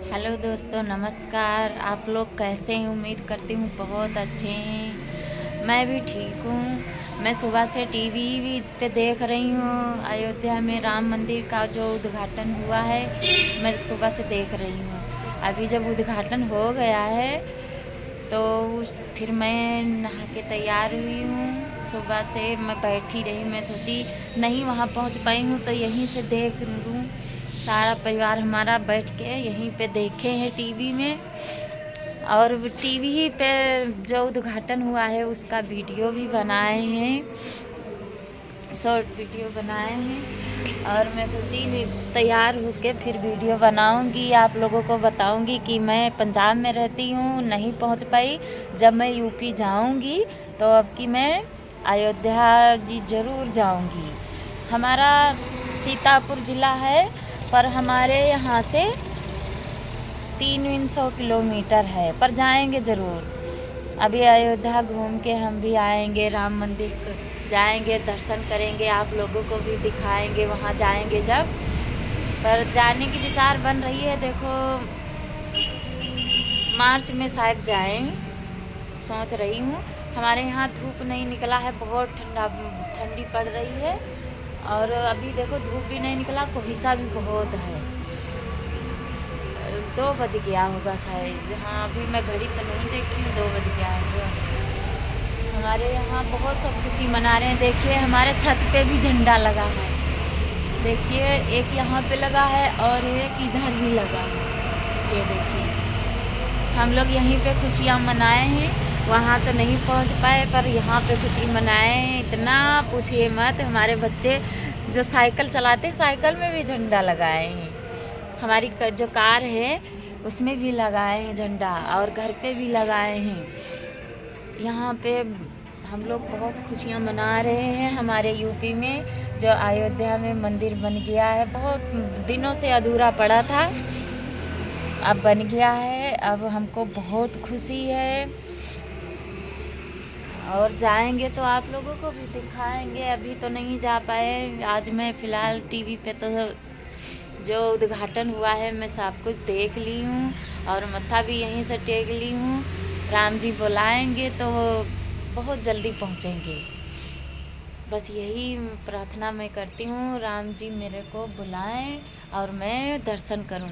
Hello दोस्तों, नमस्कार। आप लोग कैसे हैं? उम्मीद करती हूँ बहुत अच्छे हैं। मैं भी ठीक हूँ। मैं सुबह से टीवी पे देख रही हूँ, अयोध्या में राम मंदिर का जो उद्घाटन हुआ है, मैं सुबह से देख रही हूँ। अभी जब उद्घाटन हो गया है तो फिर मैं नहा के तैयार हुई हूँ। सुबह से मैं बैठी रही, मैं सोची नहीं वहाँ पहुँच पाई हूँ तो यहीं से देख लूँ। सारा परिवार हमारा बैठ के यहीं पे देखे हैं टीवी में, और टीवी पे जो उद्घाटन हुआ है उसका वीडियो भी बनाए हैं, शॉर्ट वीडियो बनाए हैं। और मैं सोची तैयार होके फिर वीडियो बनाऊंगी, आप लोगों को बताऊंगी कि मैं पंजाब में रहती हूँ, नहीं पहुँच पाई। जब मैं यूपी जाऊंगी तो अब की मैं अयोध्या जी ज़रूर जाऊंगी। हमारा सीतापुर ज़िला है, पर हमारे यहाँ से 300 किलोमीटर है, पर जाएंगे ज़रूर। अभी अयोध्या घूम के हम भी आएंगे, राम मंदिर जाएंगे, दर्शन करेंगे, आप लोगों को भी दिखाएंगे वहाँ जाएंगे जब। पर जाने की विचार बन रही है, देखो मार्च में शायद जाएं, सोच रही हूँ। हमारे यहाँ धूप नहीं निकला है, बहुत ठंडी पड़ रही है, और अभी देखो धूप भी नहीं निकला, कोहिसा भी बहुत है। 2 बज गया होगा शायद। हाँ, अभी मैं घड़ी तो नहीं देखी हूँ, 2 बज गया होगा। हमारे यहाँ बहुत सब खुशी मना रहे हैं। देखिए हमारे छत पे भी झंडा लगा है, देखिए एक यहाँ पे लगा है और एक इधर भी लगा है। ये देखिए हम लोग यहीं पे खुशियाँ मनाए हैं, वहाँ तो नहीं पहुँच पाए, पर यहाँ पे खुशी मनाए हैं। इतना पूछिए मत, हमारे बच्चे जो साइकिल चलाते हैं साइकिल में भी झंडा लगाए हैं। हमारी जो कार है उसमें भी लगाए हैं झंडा, और घर पे भी लगाए हैं। यहाँ पे हम लोग बहुत खुशियाँ मना रहे हैं। हमारे यूपी में जो अयोध्या में मंदिर बन गया है, बहुत दिनों से अधूरा पड़ा था, अब बन गया है। अब हमको बहुत खुशी है, और जाएंगे तो आप लोगों को भी दिखाएंगे। अभी तो नहीं जा पाए। आज मैं फ़िलहाल टीवी पे तो जो उद्घाटन हुआ है मैं सब कुछ देख ली हूँ, और मत्था भी यहीं से टेक ली हूँ। राम जी बुलाएंगे तो बहुत जल्दी पहुँचेंगे, बस यही प्रार्थना मैं करती हूँ, राम जी मेरे को बुलाएं और मैं दर्शन करूँ।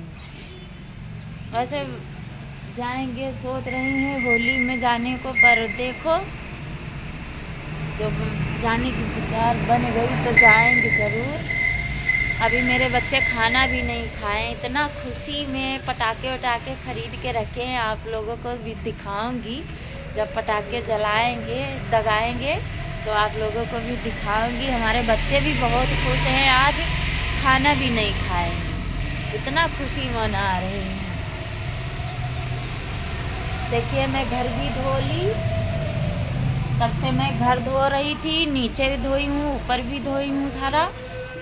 वैसे जाएंगे, सोच रही हैं होली में जाने को, पर देखो जब जाने की विचार बन गई तो जाएंगे ज़रूर। अभी मेरे बच्चे खाना भी नहीं खाएं, इतना खुशी में पटाखे वटाखे खरीद के रखे हैं, आप लोगों को भी दिखाऊंगी। जब पटाखे जलाएंगे दगाएंगे तो आप लोगों को भी दिखाऊंगी। हमारे बच्चे भी बहुत खुश हैं, आज खाना भी नहीं खाएंगे, इतना खुशी मना रहे हैं। देखिए मैं घर भी धो ली, तब से मैं घर धो रही थी, नीचे भी धोई हूँ, ऊपर भी धोई हूँ सारा।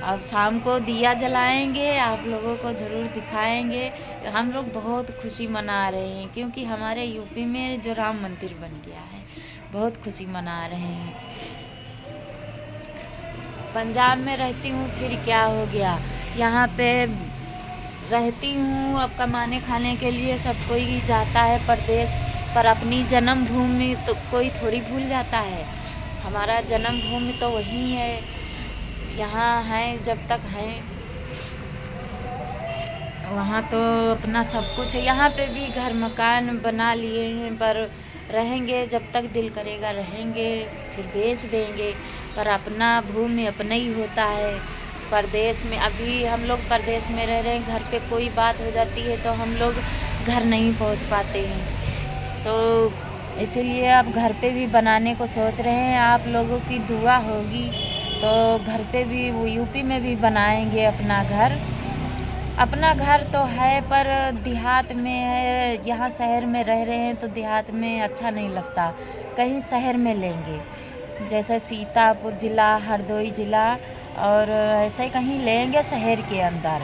अब शाम को दिया जलाएंगे, आप लोगों को ज़रूर दिखाएंगे। हम लोग बहुत खुशी मना रहे हैं, क्योंकि हमारे यूपी में जो राम मंदिर बन गया है, बहुत खुशी मना रहे हैं। पंजाब में रहती हूँ फिर क्या हो गया, यहाँ पे रहती हूँ, अब कमाने खाने के लिए सब कोई जाता है परदेश, पर अपनी जन्मभूमि तो कोई थोड़ी भूल जाता है। हमारा जन्मभूमि तो वही है, यहाँ हैं जब तक हैं, वहाँ तो अपना सब कुछ है। यहाँ पे भी घर मकान बना लिए हैं, पर रहेंगे जब तक दिल करेगा रहेंगे, फिर बेच देंगे। पर अपना भूमि अपना ही होता है। परदेश में अभी हम लोग परदेश में रह रहे हैं, घर पे कोई बात हो जाती है तो हम लोग घर नहीं पहुँच पाते हैं, तो इसीलिए अब घर पे भी बनाने को सोच रहे हैं। आप लोगों की दुआ होगी तो घर पे भी, वो यूपी में भी बनाएंगे अपना घर। अपना घर तो है पर देहात में है, यहाँ शहर में रह रहे हैं तो देहात में अच्छा नहीं लगता, कहीं शहर में लेंगे, जैसे सीतापुर ज़िला, हरदोई ज़िला, और ऐसे कहीं लेंगे शहर के अंदर।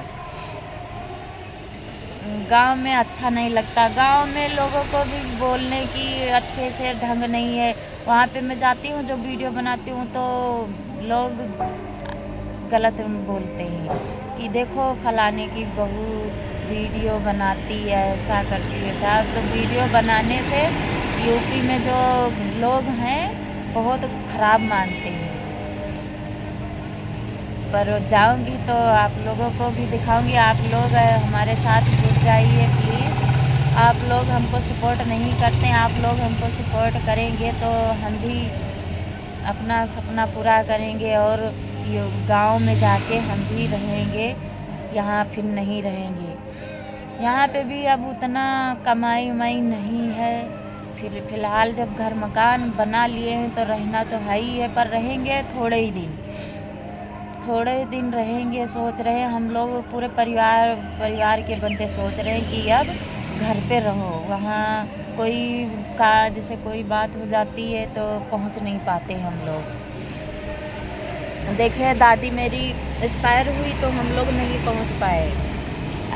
गांव में अच्छा नहीं लगता, गांव में लोगों को भी बोलने की अच्छे से ढंग नहीं है। वहाँ पे मैं जाती हूँ, जो वीडियो बनाती हूँ तो लोग गलत बोलते हैं कि देखो फलाने की बहू वीडियो बनाती है, ऐसा करती है साहब। तो वीडियो बनाने से यूपी में जो लोग हैं बहुत ख़राब मानते हैं। पर जाऊंगी तो आप लोगों को भी दिखाऊंगी। आप लोग हमारे साथ जुड़ जाइए प्लीज़। आप लोग हमको सपोर्ट नहीं करते, आप लोग हमको सपोर्ट करेंगे तो हम भी अपना सपना पूरा करेंगे और ये गांव में जाके हम भी रहेंगे, यहाँ फिर नहीं रहेंगे। यहाँ पे भी अब उतना कमाई उमाई नहीं है। फिर फ़िलहाल जब घर मकान बना लिए हैं तो रहना तो है ही है, पर रहेंगे थोड़े दिन रहेंगे। सोच रहे हैं हम लोग पूरे परिवार के बंदे सोच रहे हैं कि अब घर पे रहो। वहाँ कोई का जैसे कोई बात हो जाती है तो पहुँच नहीं पाते हम लोग। देखिए दादी मेरी एक्सपायर हुई तो हम लोग नहीं पहुँच पाए।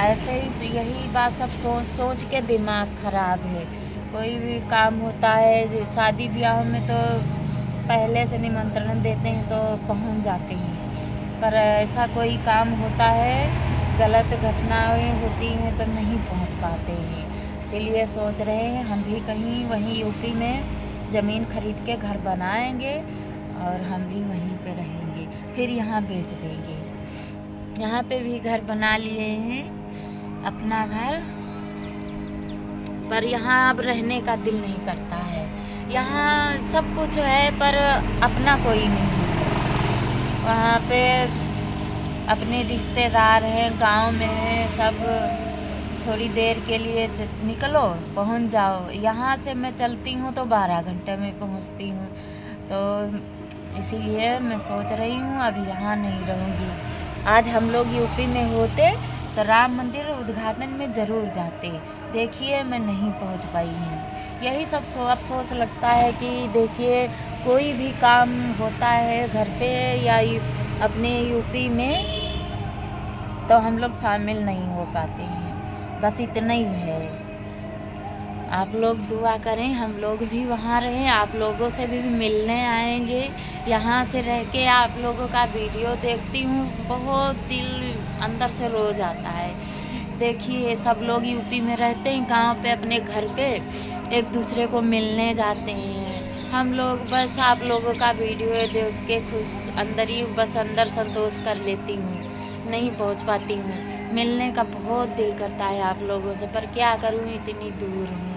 ऐसे ही यही बात सब सोच के दिमाग ख़राब है। कोई भी काम होता है जो शादी ब्याह में तो पहले से निमंत्रण देते हैं तो पहुँच जाते हैं, पर ऐसा कोई काम होता है, गलत घटनाएं होती हैं तो नहीं पहुँच पाते हैं। इसीलिए सोच रहे हैं हम भी कहीं वहीं यूपी में ज़मीन खरीद के घर बनाएंगे और हम भी वहीं पे रहेंगे, फिर यहाँ बेच देंगे। यहाँ पे भी घर बना लिए हैं अपना घर, पर यहाँ अब रहने का दिल नहीं करता है। यहाँ सब कुछ है पर अपना कोई नहीं है। वहाँ पे अपने रिश्तेदार हैं, गांव में हैं सब। थोड़ी देर के लिए निकलो पहुँच जाओ। यहाँ से मैं चलती हूँ तो 12 घंटे में पहुँचती हूँ। तो इसीलिए मैं सोच रही हूँ अब यहाँ नहीं रहूँगी। आज हम लोग यूपी में होते तो राम मंदिर उद्घाटन में ज़रूर जाते। देखिए मैं नहीं पहुँच पाई हूँ। यही सब अफसोस लगता है कि देखिए कोई भी काम होता है घर पे या अपने यूपी में तो हम लोग शामिल नहीं हो पाते हैं। बस इतना ही है। आप लोग दुआ करें हम लोग भी वहाँ रहें, आप लोगों से भी मिलने आएंगे। यहाँ से रह के आप लोगों का वीडियो देखती हूँ, बहुत दिल अंदर से रो जाता है। देखिए सब लोग यूपी में रहते हैं, गांव पे अपने घर पे एक दूसरे को मिलने जाते हैं। हम लोग बस आप लोगों का वीडियो देख के खुश अंदर संतोष कर लेती हूँ, नहीं पहुँच पाती हूँ। मिलने का बहुत दिल करता है आप लोगों से, पर क्या करूँ इतनी दूर हूँ।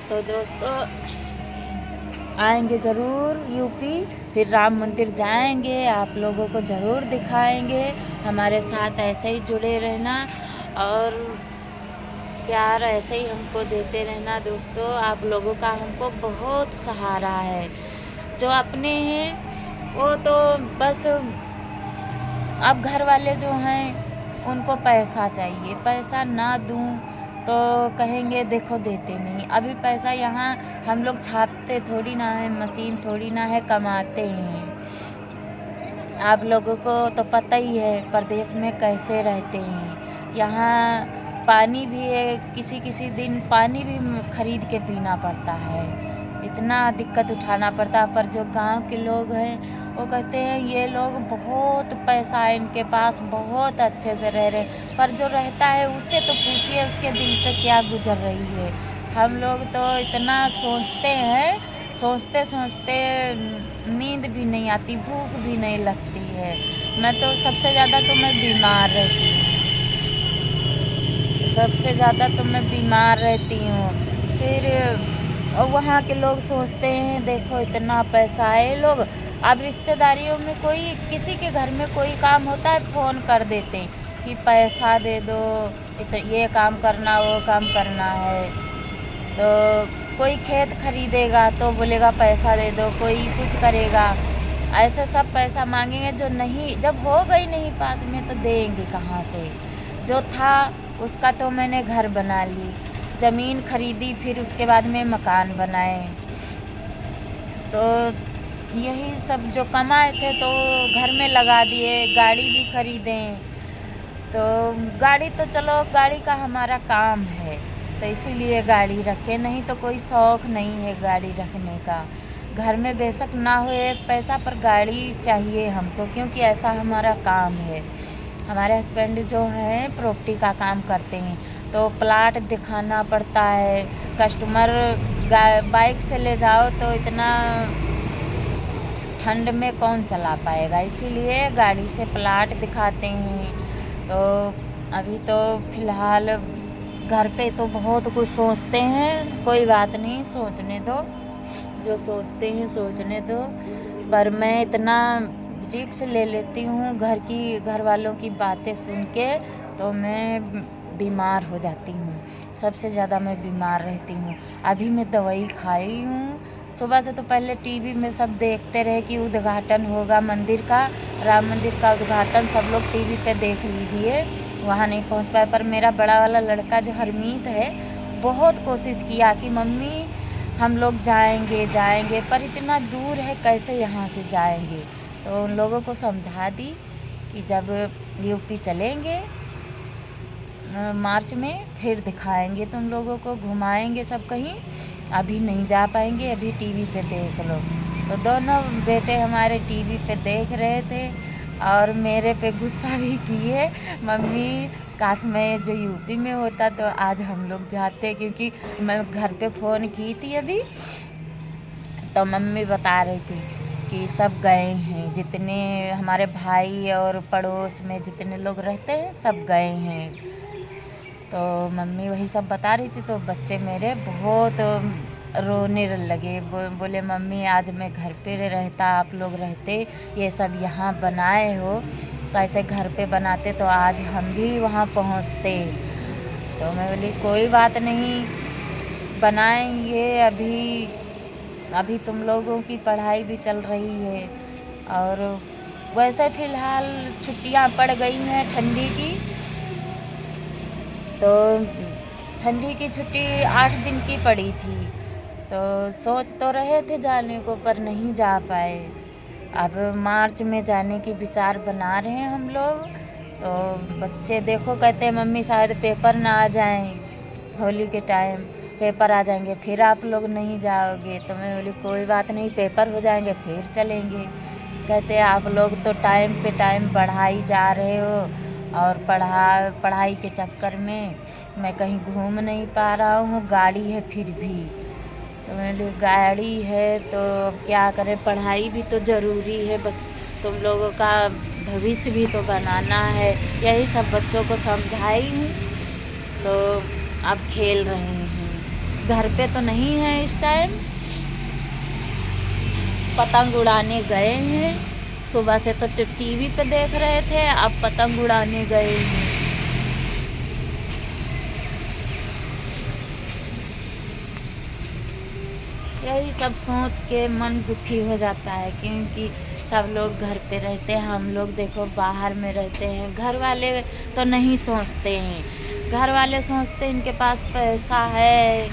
तो दोस्तों आएंगे ज़रूर यूपी, फिर राम मंदिर जाएंगे, आप लोगों को ज़रूर दिखाएंगे। हमारे साथ ऐसे ही जुड़े रहना और प्यार ऐसे ही हमको देते रहना। दोस्तों आप लोगों का हमको बहुत सहारा है। जो अपने हैं वो तो बस अब घर वाले जो हैं उनको पैसा चाहिए, पैसा ना दूं तो कहेंगे देखो देते नहीं। अभी पैसा यहाँ हम लोग छापते थोड़ी ना है, मशीन थोड़ी ना है, कमाते हैं। आप लोगों को तो पता ही है प्रदेश में कैसे रहते हैं। यहाँ पानी भी है, किसी दिन पानी भी खरीद के पीना पड़ता है, इतना दिक्कत उठाना पड़ता है। पर जो गांव के लोग हैं वो कहते हैं ये लोग बहुत पैसा है इनके पास, बहुत अच्छे से रह रहे हैं। पर जो रहता है उससे तो पूछिए उसके दिल पे क्या गुजर रही है। हम लोग तो इतना सोचते हैं, सोचते नींद भी नहीं आती, भूख भी नहीं लगती है। मैं तो सबसे ज़्यादा तो मैं बीमार रहती हूँ, सबसे ज़्यादा तो मैं बीमार रहती हूँ। फिर वहाँ के लोग सोचते हैं देखो इतना पैसा है। लोग अब रिश्तेदारियों में कोई किसी के घर में कोई काम होता है फ़ोन कर देते हैं कि पैसा दे दो, ये काम करना वो काम करना है। तो कोई खेत खरीदेगा तो बोलेगा पैसा दे दो, कोई कुछ करेगा, ऐसे सब पैसा मांगेंगे। जो नहीं, जब हो गई नहीं पास में तो देंगे कहाँ से। जो था उसका तो मैंने घर बना ली, ज़मीन खरीदी, फिर उसके बाद में मकान बनाए। तो यही सब जो कमाए थे तो घर में लगा दिए, गाड़ी भी खरीदें। तो गाड़ी तो चलो गाड़ी का हमारा काम है तो इसीलिए गाड़ी रखे, नहीं तो कोई शौक़ नहीं है गाड़ी रखने का। घर में बेशक ना हो एक पैसा पर गाड़ी चाहिए हमको, क्योंकि ऐसा हमारा काम है। हमारे हस्बैंड जो हैं प्रॉपर्टी का काम करते हैं, तो प्लाट दिखाना पड़ता है। कस्टमर बाइक से ले जाओ तो इतना ठंड में कौन चला पाएगा, इसीलिए गाड़ी से प्लाट दिखाते हैं। तो अभी तो फ़िलहाल घर पे तो बहुत कुछ सोचते हैं, कोई बात नहीं, सोचने दो, जो सोचते हैं सोचने दो। पर मैं इतना रिस्क ले लेती हूँ घर वालों की बातें सुन के, तो मैं बीमार हो जाती हूँ। सबसे ज़्यादा मैं बीमार रहती हूँ। अभी मैं दवाई खाई हूँ। सुबह से तो पहले टीवी में सब देखते रहे कि उद्घाटन होगा मंदिर का, राम मंदिर का उद्घाटन, सब लोग टीवी पे देख लीजिए। वहाँ नहीं पहुँच पाए, पर मेरा बड़ा वाला लड़का जो हरमीत है, बहुत कोशिश किया कि मम्मी हम लोग जाएंगे, पर इतना दूर है, कैसे यहाँ से जाएंगे। तो उन लोगों को समझा दी कि जब यूपी चलेंगे मार्च में, फिर दिखाएंगे तुम लोगों को, घुमाएंगे सब कहीं, अभी नहीं जा पाएंगे, अभी टीवी पे देख लो। तो दोनों बेटे हमारे टीवी पे देख रहे थे और मेरे पे गुस्सा भी किए। मम्मी काश मैं जो यूपी में होता तो आज हम लोग जाते, क्योंकि मैं घर पे फ़ोन की थी अभी, तो मम्मी बता रही थी कि सब गए हैं, जितने हमारे भाई और पड़ोस में जितने लोग रहते हैं सब गए हैं। तो मम्मी वही सब बता रही थी, तो बच्चे मेरे बहुत रोने लगे, बोले मम्मी आज मैं घर पे रहता, आप लोग रहते, ये सब यहाँ बनाए हो, तो ऐसे घर पे बनाते तो आज हम भी वहाँ पहुँचते। तो मैं बोली कोई बात नहीं, बनाएंगे, अभी तुम लोगों की पढ़ाई भी चल रही है। और वैसे फ़िलहाल छुट्टियां पड़ गई हैं ठंडी की, तो ठंडी की छुट्टी 8 दिन की पड़ी थी, तो सोच तो रहे थे जाने को, पर नहीं जा पाए। अब मार्च में जाने की विचार बना रहे हैं हम लोग। तो बच्चे देखो कहते हैं मम्मी शायद पेपर ना आ जाएं, होली के टाइम पेपर आ जाएंगे, फिर आप लोग नहीं जाओगे। तो मैं बोली कोई बात नहीं, पेपर हो जाएंगे फिर चलेंगे। कहते आप लोग तो टाइम पे टाइम पढ़ाई जा रहे हो, और पढ़ाई के चक्कर में मैं कहीं घूम नहीं पा रहा हूँ, गाड़ी है फिर भी। तो मैंने गाड़ी है तो अब क्या करें, पढ़ाई भी तो ज़रूरी है, तुम लोगों का भविष्य भी तो बनाना है। यही सब बच्चों को समझाई हूँ, तो अब खेल रहे हैं। घर पे तो नहीं है इस टाइम, पतंग उड़ाने गए हैं। सुबह से तो टीवी पे देख रहे थे, अब पतंग उड़ाने गए हैं। यही सब सोच के मन दुखी हो जाता है, क्योंकि सब लोग घर पे रहते हैं, हम लोग देखो बाहर में रहते हैं। घर वाले तो नहीं सोचते हैं, घर वाले सोचते हैं इनके पास पैसा है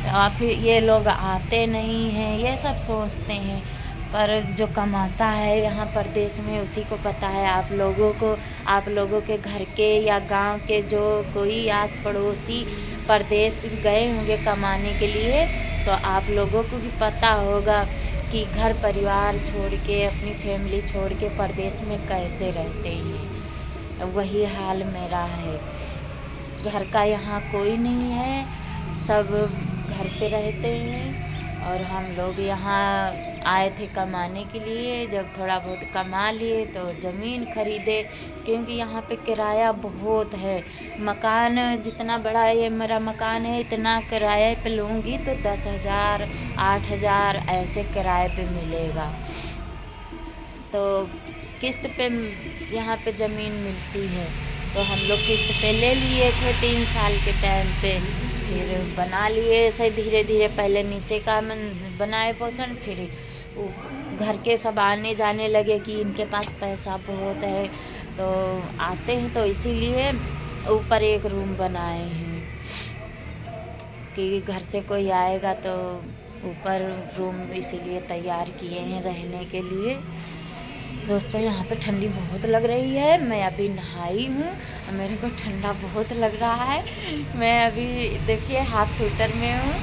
और फिर ये लोग आते नहीं हैं, ये सब सोचते हैं। पर जो कमाता है यहाँ परदेश में उसी को पता है। आप लोगों के घर के या गांव के जो कोई आस पड़ोसी परदेश गए होंगे कमाने के लिए, तो आप लोगों को भी पता होगा कि घर परिवार छोड़ के, अपनी फैमिली छोड़ के परदेश में कैसे रहते हैं। वही हाल मेरा है, घर का यहाँ कोई नहीं है, सब घर पे रहते हैं। और हम लोग यहाँ आए थे कमाने के लिए, जब थोड़ा बहुत कमा लिए तो ज़मीन खरीदे, क्योंकि यहाँ पे किराया बहुत है। मकान जितना बड़ा ये मेरा मकान है, इतना किराए पे लूँगी तो 10,000 8,000 ऐसे किराए पे मिलेगा। तो किस्त पे यहाँ पे ज़मीन मिलती है, तो हम लोग किस्त पे ले लिए थे 3 साल के टाइम पे, फिर बना लिए ऐसे धीरे धीरे। पहले नीचे का बनाए पोषण, फिर घर के सब आने जाने लगे कि इनके पास पैसा बहुत है, तो आते हैं, तो इसीलिए ऊपर एक रूम बनाए हैं कि घर से कोई आएगा तो ऊपर रूम इसीलिए तैयार किए हैं रहने के लिए। दोस्तों यहाँ पे ठंडी बहुत लग रही है, मैं अभी नहाई हूँ, मेरे को ठंडा बहुत लग रहा है। मैं अभी देखिए हाफ स्वेटर में हूँ,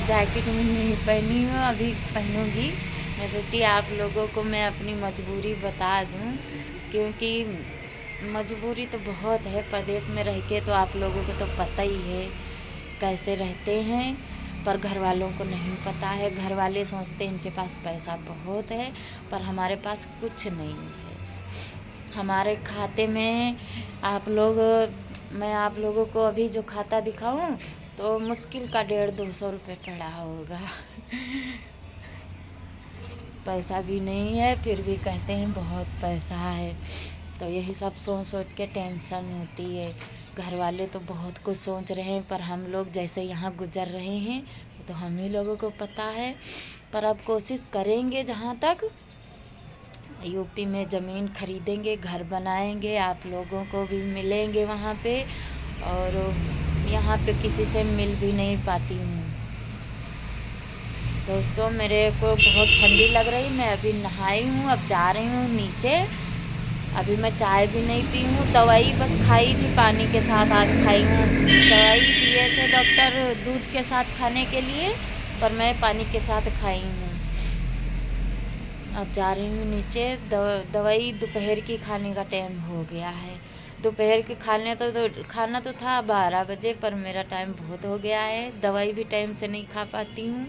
जैकेट में नहीं पहनी हूँ, अभी पहनूँगी। मैं सोची आप लोगों को मैं अपनी मजबूरी बता दूँ, क्योंकि मजबूरी तो बहुत है, प्रदेश में रह के तो आप लोगों को तो पता ही है कैसे रहते हैं, पर घर वालों को नहीं पता है। घर वाले सोचते हैं इनके पास पैसा बहुत है, पर हमारे पास कुछ नहीं है। हमारे खाते में मैं आप लोगों को अभी जो खाता दिखाऊं तो मुश्किल का 150-200 रुपये पड़ा होगा। पैसा भी नहीं है, फिर भी कहते हैं बहुत पैसा है। तो यही सब सोच सोच के टेंशन होती है। घर वाले तो बहुत कुछ सोच रहे हैं, पर हम लोग जैसे यहाँ गुजर रहे हैं तो हम ही लोगों को पता है। पर अब कोशिश करेंगे, जहाँ तक यूपी में ज़मीन खरीदेंगे, घर बनाएंगे, आप लोगों को भी मिलेंगे वहाँ पे। और यहाँ पे किसी से मिल भी नहीं पाती हूँ। दोस्तों, मेरे को बहुत ठंडी लग रही, मैं अभी नहाई हूँ, अब जा रही हूँ नीचे। अभी मैं चाय भी नहीं पी हूँ, दवाई बस खाई थी पानी के साथ, आज खाई हूँ। दवाई दिए थे डॉक्टर दूध के साथ खाने के लिए, पर मैं पानी के साथ खाई हूँ। अब जा रही हूँ नीचे। दवाई दोपहर की खाने का टाइम हो गया है। दोपहर के खाना तो था 12 बजे, पर मेरा टाइम बहुत हो गया है। दवाई भी टाइम से नहीं खा पाती हूँ।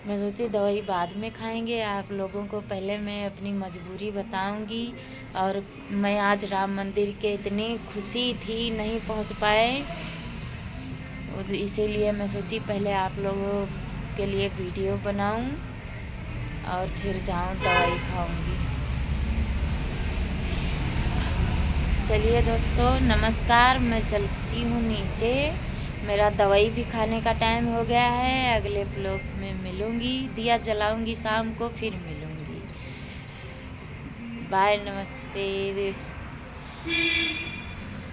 मैं सोची दवाई बाद में खाएंगे, आप लोगों को पहले मैं अपनी मजबूरी बताऊंगी। और मैं आज राम मंदिर के इतनी खुशी थी, नहीं पहुंच पाए, इसीलिए मैं सोची पहले आप लोगों के लिए वीडियो बनाऊं और फिर जाऊं दवाई खाऊंगी। चलिए दोस्तों, नमस्कार। मैं चलती हूँ नीचे, मेरा दवाई भी खाने का टाइम हो गया है। अगले ब्लॉग में मिलूँगी, दिया जलाऊंगी शाम को, फिर मिलूँगी। बाय, नमस्ते।